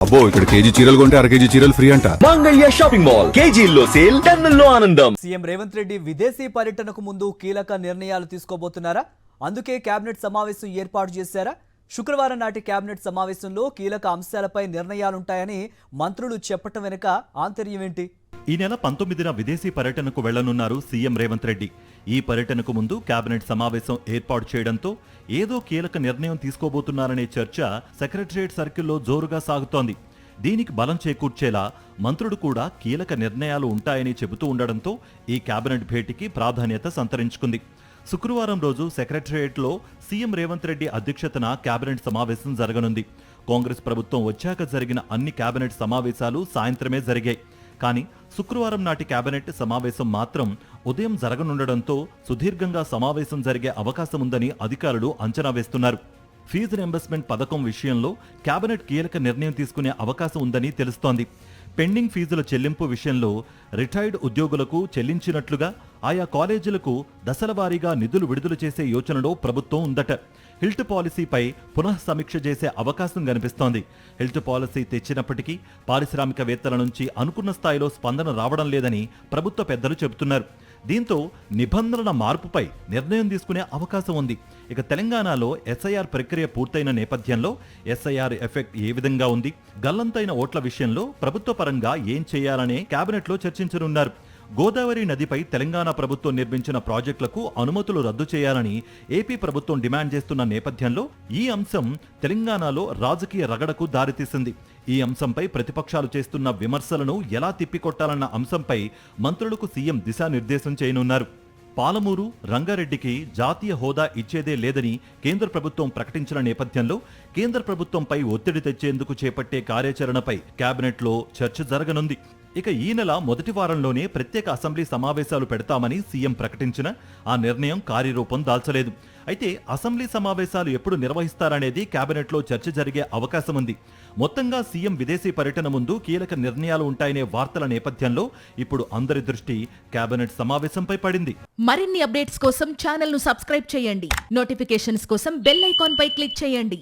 అబ్బో ఇక్కడ కేజీ చీరలు కొంటే అర కేజీ చీరలు ఫ్రీ అంట. మంగళ్య షాపింగ్ మాల్, కేజీల్లో సేల్, టన్నుల్లో ఆనందం. సీఎం రేవంత్ రెడ్డి విదేశీ పర్యటనకు ముందు కీలక నిర్ణయాలు తీసుకోబోతున్నారా? అందుకే కేబినెట్ సమావేశం ఏర్పాటు చేశారా? శుక్రవారం నాటి కేబినెట్ సమావేశంలో కీలక అంశాలపై నిర్ణయాలుంటాయని మంత్రులు చెప్పటం వెనుక ఆంతర్యం ఏంటి? ఈ నెల 19న విదేశీ పర్యటనకు వెళ్లనున్నారు సీఎం రేవంత్ రెడ్డి. ఈ పర్యటనకు ముందు కేబినెట్ సమావేశం ఏర్పాటు చేయడంతో ఏదో కీలక నిర్ణయం తీసుకోబోతున్నారనే చర్చ సెక్రటరియట్ సర్కిల్లో జోరుగా సాగుతోంది. దీనికి బలం చేకూర్చేలా మంత్రులు కూడా కీలక నిర్ణయాలు ఉంటాయని చెబుతూ ఉండడంతో ఈ కేబినెట్ భేటీకి ప్రాధాన్యత సంతరించుకుంది. శుక్రవారం రోజు సెక్రటరియట్లో సీఎం రేవంత్ రెడ్డి అధ్యక్షతన కేబినెట్ సమావేశం జరగనుంది. కాంగ్రెస్ ప్రభుత్వం వచ్చాక జరిగిన అన్ని కేబినెట్ సమావేశాలు సాయంత్రమే జరిగాయి. కానీ శుక్రవారం నాటి కేబినెట్ సమావేశం మాత్రం ఉదయం జరగనుండడంతో సుదీర్ఘంగా సమావేశం జరిగే అవకాశం ఉందని అధికారులు అంచనా వేస్తున్నారు. ఫీజు రింబర్స్మెంట్ పథకం విషయంలో కేబినెట్ కీలక నిర్ణయం తీసుకునే అవకాశం ఉందని తెలుస్తోంది. పెండింగ్ ఫీజుల చెల్లింపు విషయంలో రిటైర్డ్ ఉద్యోగులకు చెల్లించినట్లుగా ఆయా కాలేజీలకు దశలవారీగా నిధులు విడుదల చేసే యోచనలో ప్రభుత్వం ఉందట. హిల్ట్ పాలసీపై పునః సమీక్ష చేసే అవకాశం కనిపిస్తోంది. హిల్ట్ పాలసీ తెచ్చినప్పటికీ పారిశ్రామికవేత్తల నుంచి అనుకున్న స్థాయిలో స్పందన రావడం లేదని ప్రభుత్వ పెద్దలు చెబుతున్నారు. దీంతో నిబంధనల మార్పుపై నిర్ణయం తీసుకునే అవకాశం ఉంది. ఇక తెలంగాణలో ఎస్ఐఆర్ ప్రక్రియ పూర్తయిన నేపథ్యంలో ఎస్ఐఆర్ ఎఫెక్ట్ ఏ విధంగా ఉంది, గల్లంతైన ఓట్ల విషయంలో ప్రభుత్వ పరంగా ఏం చేయాలనే కేబినెట్లో చర్చించనున్నారు. గోదావరి నదిపై తెలంగాణ ప్రభుత్వం నిర్మించిన ప్రాజెక్టులకు అనుమతులు రద్దు చేయాలని ఏపీ ప్రభుత్వం డిమాండ్ చేస్తున్న నేపథ్యంలో ఈ అంశం తెలంగాణలో రాజకీయ రగడకు దారితీసింది. ఈ అంశంపై ప్రతిపక్షాలు చేస్తున్న విమర్శలను ఎలా తిప్పికొట్టాలన్న అంశంపై మంత్రులకు సీఎం దిశానిర్దేశం చేయనున్నారు. పాలమూరు, రంగారెడ్డికి జాతీయ హోదా ఇచ్చేదే లేదని కేంద్ర ప్రభుత్వం ప్రకటించిన నేపథ్యంలో కేంద్ర ప్రభుత్వంపై ఒత్తిడి తెచ్చేందుకు చేపట్టే కార్యాచరణపై కేబినెట్లో చర్చ జరగనుంది. ఇక ఈ నెల మొదటి వారంలోనే ప్రత్యేక అసెంబ్లీ సమావేశాలు పెడతామని సీఎం ప్రకటించిన ఆ నిర్ణయం కార్యరూపం దాల్చలేదు. అయితే అసెంబ్లీ సమావేశాలు ఎప్పుడు నిర్వహిస్తారనేది కేబినెట్లో చర్చ జరిగే అవకాశం ఉంది. మొత్తంగా సీఎం విదేశీ పర్యటన ముందు కీలక నిర్ణయాలు ఉంటాయనే వార్తల నేపథ్యంలో ఇప్పుడు అందరి దృష్టి కేబినెట్ సమావేశంపై పడింది. మరిన్ని అప్డేట్స్ కోసం ఛానల్ ను సబ్స్క్రైబ్ చేయండి. నోటిఫికేషన్స్ కోసం బెల్ ఐకాన్ పై క్లిక్ చేయండి.